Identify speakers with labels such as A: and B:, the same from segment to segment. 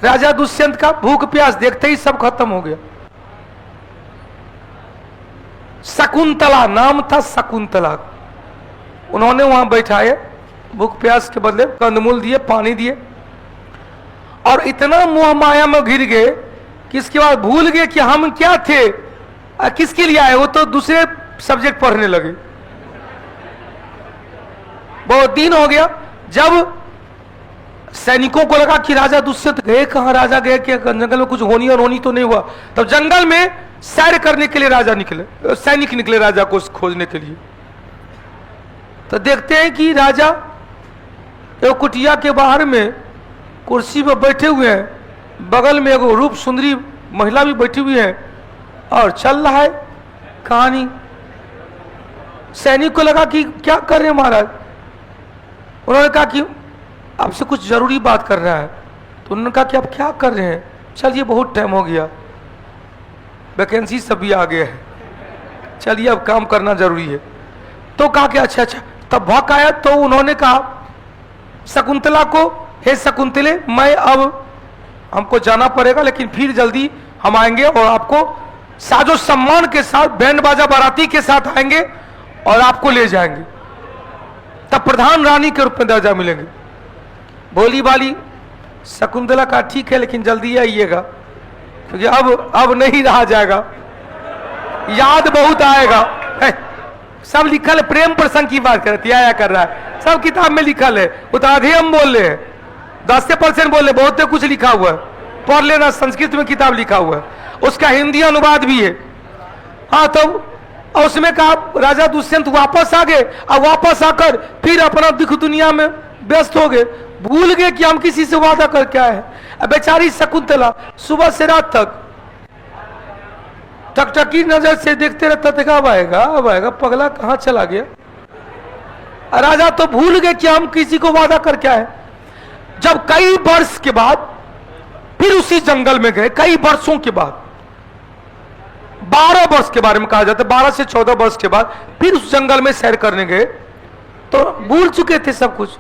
A: राजा दुष्यंत का भूख प्यास देखते ही सब खत्म हो गया। शकुंतला नाम था, शकुंतला। उन्होंने वहां बैठाए, भूख प्यास के बदले कंदमूल दिए, पानी दिए, और इतना मोह माया में घिर गए कि इसके बाद भूल गए कि हम क्या थे, किसके लिए आए। वो तो दूसरे सब्जेक्ट पढ़ने लगे। बहुत दिन हो गया। जब सैनिकों को लगा कि राजा दुष्यंत गए कहां, राजा गए कि जंगल में कुछ होनी और होनी तो नहीं हुआ, तब जंगल में सैर करने के लिए राजा निकले, सैनिक निकले राजा को खोजने के लिए। तो देखते हैं कि राजा एक कुटिया के बाहर में कुर्सी पर बैठे हुए हैं, बगल में एक रूप सुंदरी महिला भी बैठी हुई है, और चल रहा है कहानी। सैनिक को लगा कि क्या कर रहे हैं महाराज। उन्होंने कहा कि आपसे कुछ जरूरी बात कर रहा है। तो उन्होंने कहा कि आप क्या कर रहे हैं, चलिए बहुत टाइम हो गया, वैकेंसी सब भी आ गया है, चलिए अब काम करना जरूरी है। तो कहा कि अच्छा अच्छा। तब भक्त आया तो उन्होंने कहा शकुंतला को, हे शकुंतले, मैं अब हमको जाना पड़ेगा, लेकिन फिर जल्दी हम आएंगे और आपको साजो सम्मान के साथ, बैंड बाजा बाराती के साथ आएंगे और आपको ले जाएंगे, तब प्रधान रानी के रूप में दर्जा मिलेंगे। भोली भाली शकुंतला का ठीक है, लेकिन जल्दी आइएगा, क्योंकि अब नहीं रहा जाएगा, याद बहुत आएगा। सब लिखल है, प्रेम प्रसंग की बात करती आया कर रहा है, सब किताब में लिखल है। वो तो आधे हम बोल रहे हैं, 10% बोल रहे, बहुत कुछ लिखा हुआ है, पढ़ लेना, संस्कृत में किताब लिखा हुआ है, उसका हिंदी अनुवाद भी है। हाँ, तो उसमें कहा राजा दुष्यंत वापस आ गए, और वापस आकर फिर अपना दुख दुनिया में व्यस्त हो गए, भूल गए कि हम किसी से वादा करके आए हैं। बेचारी शकुंतला सुबह से रात तक टकटकी नजर से देखते रहता था, अब आएगा, पगला कहां चला गया। राजा तो भूल गए कि हम किसी को वादा करके आए। जब कई वर्ष के बाद फिर उसी जंगल में गए, कई वर्षों के बाद, 12 वर्ष के बारे में कहा जाता है, 12 से 14 वर्ष के बाद फिर उस जंगल में सैर करने गए, तो भूल चुके थे सब कुछ।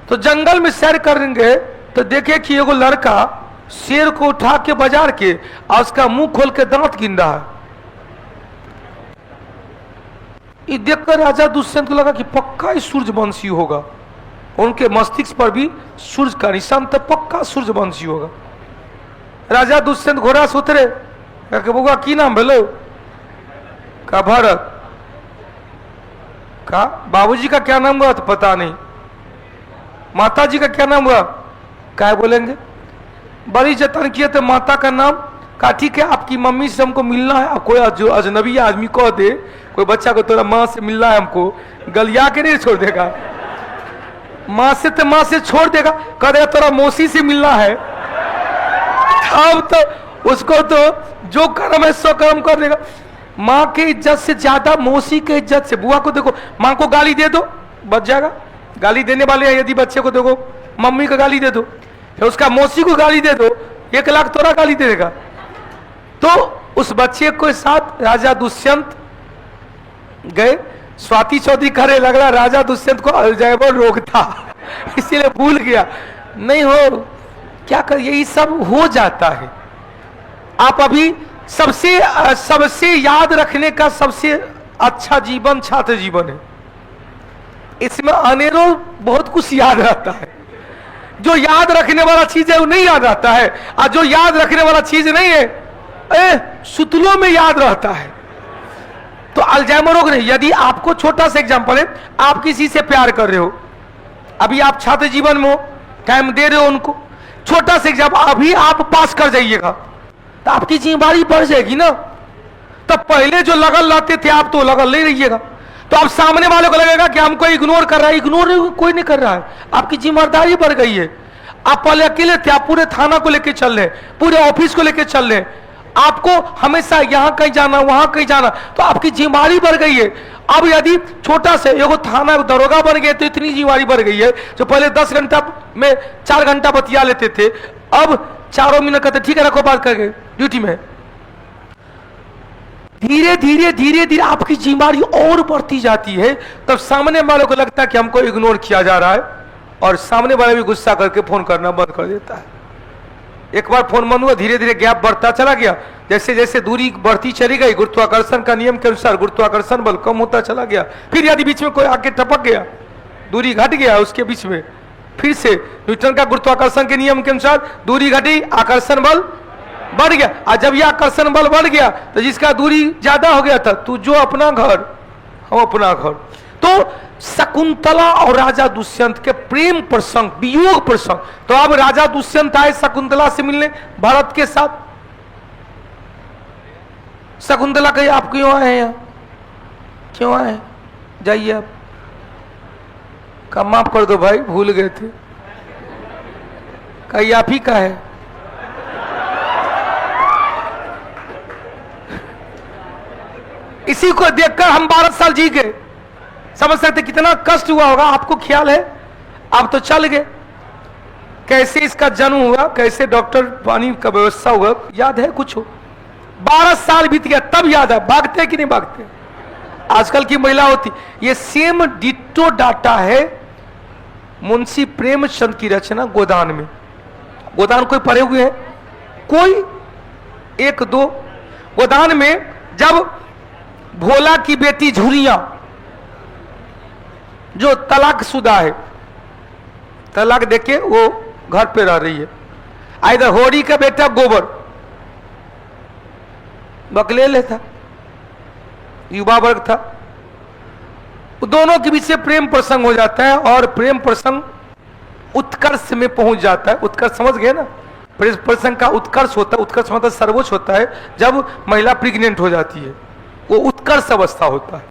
A: तो जंगल में सैर करने गए तो देखे कि एगो लड़का शेर को उठा के बाजार के और उसका मुंह खोल के दांत गिन रहा है। ये देखकर राजा दुष्यंत को लगा कि पक्का ही सूर्यवंशी होगा, उनके मस्तिष्क पर भी सूर्य का निशान, तो पक्का सूर्यवंशी होगा। राजा दुष्यंत घोड़ा से उतरे, बउआ की नाम भेलो, का भरत, का बाबूजी का क्या नाम हुआ, तो पता नहीं, माता जी का क्या नाम हुआ, क्या बोलेंगे, बड़ी जतन किए थे माता का नाम, कहा ठीक है आपकी मम्मी से हमको मिलना है। अब कोई जो अजनबी आदमी कह दे, कोई बच्चा को तोरा माँ से मिलना है हमको, गलिया के नहीं छोड़ देगा, माँ से तो माँ से छोड़ देगा, कह देगा तोरा मौसी से मिलना है, अब तो उसको तो जो कर्म है सो कर्म कर देगा। माँ के इज्जत से ज्यादा मौसी के इज्जत से, बुआ को देखो, माँ को गाली दे दो बच जाएगा, गाली देने वाले हैं, यदि बच्चे को देखो मम्मी को गाली दे दो, फिर उसका मौसी को गाली दे दो, 1 लाख तोरा गाली दे देगा। तो उस बच्चे के साथ राजा दुष्यंत गए। स्वाति चौधरी करे लग रहा राजा दुष्यंत को अल्जाइमर रोग था इसीलिए भूल गया, नहीं हो क्या कर, यही सब हो जाता है। आप अभी सबसे याद रखने का सबसे अच्छा जीवन छात्र जीवन है, इसमें अनेरों बहुत कुछ याद रहता है। जो याद रखने वाला चीज है वो नहीं याद रहता है, और जो याद रखने वाला चीज नहीं है सुतलों में याद रहता है। तो अल्जाइमर रोग नहीं। यदि आपको छोटा सा एग्जांपल है, आप किसी से प्यार कर रहे हो, अभी आप छात्र जीवन में हो, टाइम दे रहे हो उनको, छोटा सा एग्जांपल, अभी आप पास कर जाइएगा तो आपकी जिम्मेदारी बढ़ जाएगी ना। तब पहले जो लगल रहते थे आप तो लगल नहीं रहिएगा, तो अब सामने वाले को लगेगा कि हमको इग्नोर कर रहा है, इग्नोर कोई नहीं कर रहा है, आपकी जिम्मेदारी बढ़ गई है। आप पहले अकेले थे, आप पूरे थाना को लेकर चल रहे, पूरे ऑफिस को लेकर चल रहे, आपको हमेशा यहां कहीं जाना वहां कहीं जाना, तो आपकी जिम्मेदारी बढ़ गई है। अब यदि छोटा से एगो थाना दरोगा बन गए तो इतनी जिम्मेदारी बढ़ गई है, जो पहले 10 घंटा में 4 घंटा बतिया लेते थे, अब 4 मिनट कहते ठीक है रखो बात करके ड्यूटी में। धीरे धीरे धीरे धीरे आपकी जिम्मेदारी और बढ़ती जाती है, तब सामने वाले को लगता है कि हमको इग्नोर किया जा रहा है, और सामने वाले भी गुस्सा करके फोन करना बंद कर देता है। एक बार फोन बंद हुआ, धीरे धीरे गैप बढ़ता चला गया। जैसे जैसे दूरी बढ़ती चली गई, गुरुत्वाकर्षण का नियम के अनुसार गुरुत्वाकर्षण बल कम होता चला गया। फिर यदि बीच में कोई आके टपक गया, दूरी घट गया उसके बीच में, फिर से न्यूटन का गुरुत्वाकर्षण के नियम के अनुसार दूरी घटी, आकर्षण बल बढ़ गया। और जब यह आकर्षण बल बढ़ गया तो जिसका दूरी ज्यादा हो गया था, तू जो अपना घर, हम अपना घर। तो शकुंतला और राजा दुष्यंत के प्रेम प्रसंग, वियोग प्रसंग। तो अब राजा दुष्यंत आए शकुंतला से मिलने भरत के साथ। शकुंतला कही आप क्यों आए हैं, क्यों आए, जाइए आप। का माफ कर दो भाई, भूल गए थे। कही आप ही का है। इसी को देखकर हम 12 साल जी गए। समझ सकते कितना कष्ट हुआ होगा, आपको ख्याल है। आप तो चल गए, कैसे इसका जन्म हुआ, कैसे डॉक्टर पानी का व्यवस्था हुआ, याद है कुछ हो? 12 साल बीत गया तब याद है। भागते कि नहीं भागते? आजकल की महिला होती। ये सेम डिट्टो डाटा है मुंशी प्रेमचंद की रचना गोदान में। गोदान कोई पढ़े हुए हैं? कोई एक दो। गोदान में जब भोला की बेटी झुरिया, जो तलाकशुदा है, तलाक देके वो घर पे रह रही है, इधर होरी का बेटा गोबर बकलेल था, युवा वर्ग था, दोनों के बीच से प्रेम प्रसंग हो जाता है और प्रेम प्रसंग उत्कर्ष में पहुंच जाता है। उत्कर्ष समझ गए ना? प्रेम प्रसंग का उत्कर्ष होता है, उत्कर्ष मतलब सर्वोच्च होता है जब महिला प्रेग्नेंट हो जाती है, वो उत्कर्ष अवस्था होता है।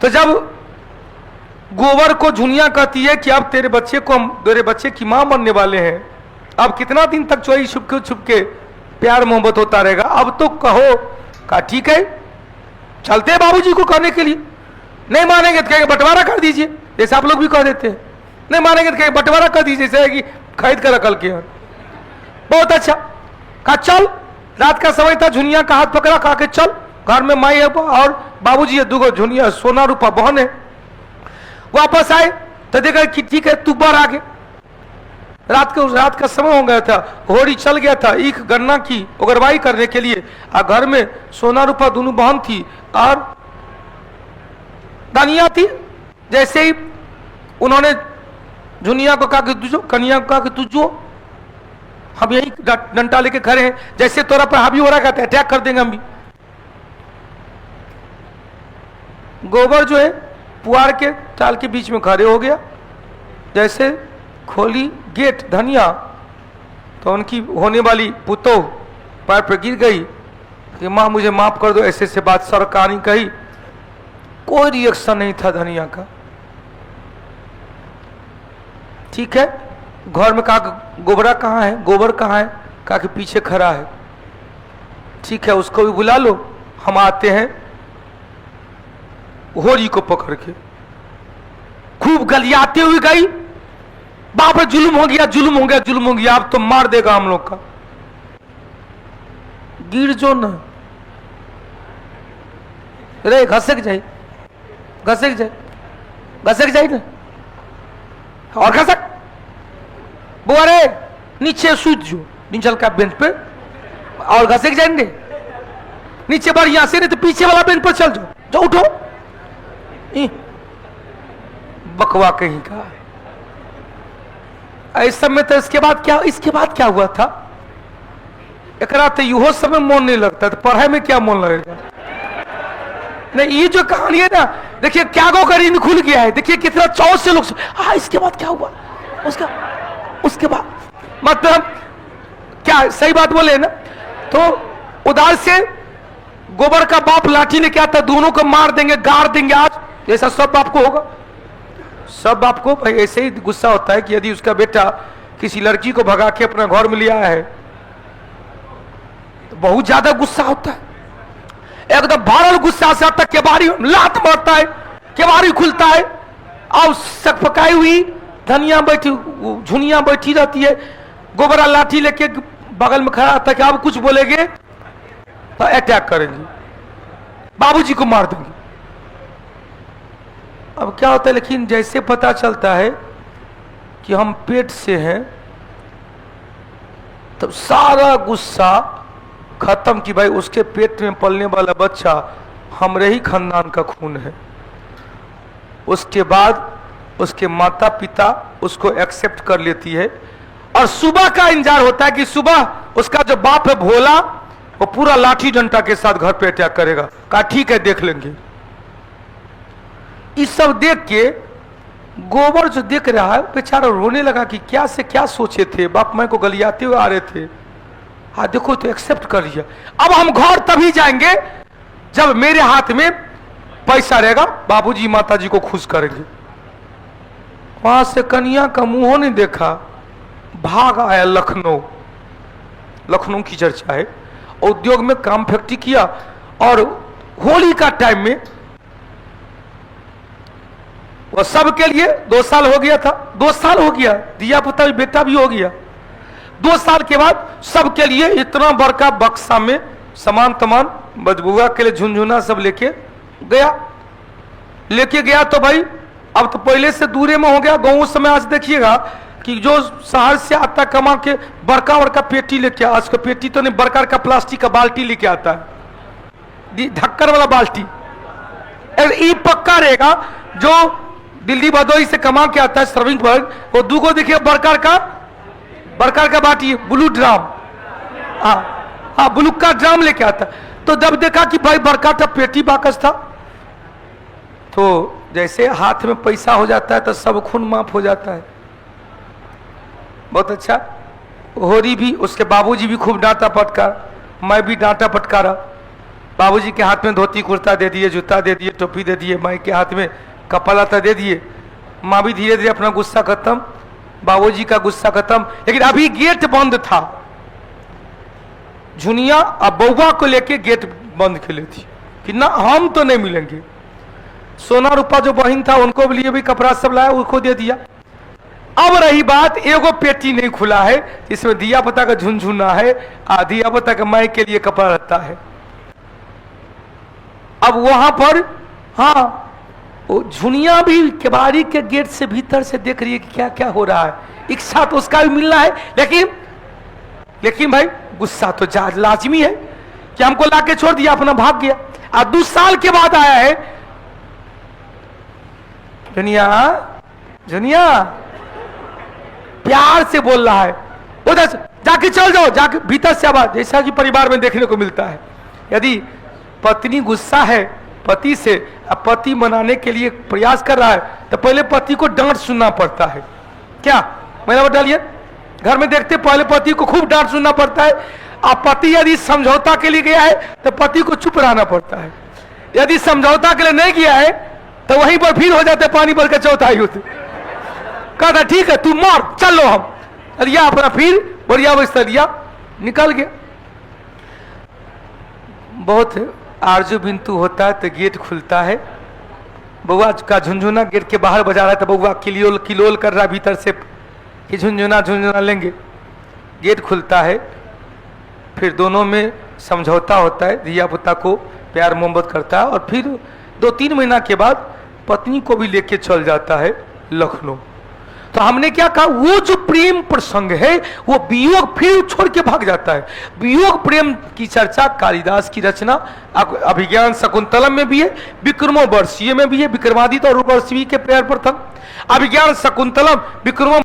A: तो जब गोबर को झुनिया कहती है कि अब तेरे बच्चे की मां बनने वाले हैं, अब कितना दिन तक चोरी छुपके प्यार मोहब्बत होता रहेगा, अब तो कहो। कहा ठीक है, चलते हैं बाबूजी को कहने के लिए। नहीं मानेंगे तो कहेंगे बंटवारा कर दीजिए, जैसे आप लोग भी कह देते हैं। नहीं मानेंगे तो कहेंगे बंटवारा कर दीजिए, जैसे कि खरीद कर रखल के। बहुत अच्छा, कहा चल। रात का समय था, झुनिया का हाथ पकड़ा, कहा के चल, घर में माई है और बाबूजी है, दूगो झुनिया सोना रूपा बहन है। वापस आए तो देखा कि ठीक है तू बार आगे। रात का समय हो गया था, होड़ी चल गया था ईख गन्ना की उगरवाई करने के लिए, और घर में सोना रूपा दोनों बहन थी और दानिया थी। जैसे ही उन्होंने झुनिया को कहा कि तुझो, कन्या को कहा कि तुझो, हम यही डंडा लेके खड़े हैं, जैसे तोरा पर हावी हो रहा है, अटैक कर देंगे हम भी। गोबर जो है पुआर के टाल के बीच में खड़े हो गया। जैसे खोली गेट धनिया, तो उनकी होने वाली पुतोह पैर पर गिर गई कि माँ मुझे माफ कर दो, ऐसे ऐसे बात सर कहानी कही। कोई रिएक्शन नहीं था धनिया का। ठीक है, घर में कहा गोबरा कहाँ है, गोबर कहाँ है, कहा कि पीछे खड़ा है। ठीक है, उसको भी बुला लो, हम आते हैं। होरी को पकड़ के खूब गलियाते हुए गई, बाप रे जुल्म हो गया, जुल्म हो गया, जुल्म हो गया, अब तो मार देगा हम लोग का। गिर जो न रे, घसक जाए, घसक जाए, घसक जाए ना, और घसक बुआ रे, नीचे सूत जो निचल का बेंच पे, और घसक जाएंगे नीचे बढ़िया से, नहीं तो पीछे वाला बेंच पर चल जाओ, जाओ उठो। बकवा कहीं का। इस समय तो इसके बाद क्या हुआ था? एकरा तो युहो समय मन नहीं लगता, तो पढ़ाई में क्या मन लगेगा? नहीं, ये जो कहानी है ना, देखिए क्या गो का ऋण खुल गया है, देखिए कितना चौथ से लोग। हाँ, इसके बाद क्या हुआ? उसके बाद मतलब क्या, सही बात बोले ना? तो उधर से गोबर का बाप लाठी ने क्या था, दोनों को मार देंगे, गाड़ देंगे आज, ऐसा सब बाप को होगा। सब बाप को भाई ऐसे ही गुस्सा होता है कि यदि उसका बेटा किसी लड़की को भगा के अपना घर में लिया है तो बहुत ज्यादा गुस्सा होता है, एकदम भरल गुस्सा से आता, केवाड़ी लात मारता है, केवाड़ी खुलता है, और सकपकाई हुई धनिया बैठी, झुनिया बैठी रहती है, गोबरा लाठी लेके बगल में खड़ा था कि अब कुछ बोलेंगे तो अटैक करेंगे, बाबूजी को मार देंगे। अब क्या होता है, लेकिन जैसे पता चलता है कि हम पेट से हैं, तब सारा गुस्सा खत्म कि भाई उसके पेट में पलने वाला बच्चा हमरे ही खानदान का खून है। उसके बाद उसके माता पिता उसको एक्सेप्ट कर लेती है और सुबह का इंतजार होता है कि सुबह उसका जो बाप है भोला वो पूरा लाठी डंडा के साथ घर पे अटैक करेगा। कहा ठीक है देख लेंगे। इस सब देख के गोबर जो देख रहा है बेचारा रोने लगा कि क्या से क्या सोचे थे, बाप माँ को गलियाते हुए आ रहे थे, हाँ देखो तो एक्सेप्ट कर लिया। अब हम घर तभी जाएंगे जब मेरे हाथ में पैसा रहेगा, बाबूजी माताजी को खुश करेंगे। वहां से कन्या का मुंह नहीं देखा, भाग आया लखनऊ। लखनऊ की चर्चा है, उद्योग में काम फैक्ट्री किया और होली का टाइम में वो सबके लिए 2 साल हो गया था, 2 साल हो गया, दिया पुता बेटा भी हो गया। 2 साल के बाद सबके लिए इतना बड़का बक्सा में सामान तमान बदबुआ के लिए झुनझुना सब लेके गया। तो भाई अब तो पहले से दूरे में हो गया। गाँव समय आज देखिएगा कि जो शहर से आता कमा के बड़का बड़का पेटी लेके, आज का पेटी तो नहीं, बड़का का प्लास्टिक का बाल्टी लेके आता है, ढक्कन वाला बाल्टी। ये पक्का रहेगा जो दिल्ली भदोही से कमा के आता है सर्विंग पर, वो दूगो देखिए बड़का का बाटी, ब्लू ड्राम, हाँ ब्लू का ड्राम लेके आता। तो जब देखा कि भाई बड़का का पेटी बाकस था, तो जैसे हाथ में पैसा हो जाता है तो सब खून माफ हो जाता है। बहुत अच्छा। होरी भी, उसके बाबूजी भी खूब डांटा फटकार, मैं भी डांटा फटकारा। बाबूजी के हाथ में धोती कुर्ता दे दिए, जूता दे दिए, टोपी दे दिए, माई के हाथ में कपड़ा लता दे दिए। माँ भी धीरे धीरे अपना गुस्सा खत्म, बाबूजी का गुस्सा खत्म। लेकिन अभी गेट बंद था, झुनिया अब बउआ को लेके गेट बंद खेले थी कि ना हम तो नहीं मिलेंगे। सोना रूपा जो बहन था उनको लिए भी कपड़ा सब लाया, उसको दे दिया। अब रही बात, एगो पेटी नहीं खुला है इसमें दिया पता का झुनझुना है, दिया पता का माई के लिए कपड़ा रहता है। अब वहां पर हाँ वो झुनिया भी केबाड़ी के गेट से भीतर से देख रही है कि क्या क्या हो रहा है। एक साथ उसका भी मिलना है, लेकिन भाई गुस्सा तो लाजमी है कि हमको लाके छोड़ दिया, अपना भाग गया। और 2 साल के बाद आया है, झुनिया प्यार से बोल रहा है, उधर जाके चल जाओ, जाके भीतर से आवाज, जैसा कि परिवार में देखने को मिलता है। यदि पत्नी गुस्सा है पति से, अब पति मनाने के लिए प्रयास कर रहा है तो पहले पति को डांट सुनना पड़ता है। क्या मैंने बता लिया, घर में देखते पहले पति को खूब डांट सुनना पड़ता है। अब पति यदि समझौता के लिए गया है तो पति को चुप रहना पड़ता है। यदि समझौता के लिए नहीं गया है तो वहीं पर फिर हो जाते पानी भर के चौथाई होते। कहता ठीक है तू मार, चलो हम लिया अपना, फिर बढ़िया बस्ता लिया, निकल गया। बहुत आरजू बिंतु होता है तो गेट खुलता है, बउआ का झुनझुना गेट के बाहर बजा रहा है तो बउआ किलोल कर रहा है भीतर से कि झुनझुना लेंगे। गेट खुलता है, फिर दोनों में समझौता होता है, धिया पुता को प्यार मोहब्बत करता है और फिर 2-3 महीना के बाद पत्नी को भी लेके चल जाता है लखनऊ। तो हमने क्या कहा, वो जो प्रेम प्रसंग है वो वियोग फिर छोड़ के भाग जाता है। वियोग प्रेम की चर्चा कालिदास की रचना अभिज्ञान शकुंतलम में भी है, विक्रमोर्वशीय में भी है, विक्रमादित्य और उर्वशी के प्यार प्रथम। अभिज्ञान शकुंतलम विक्रमो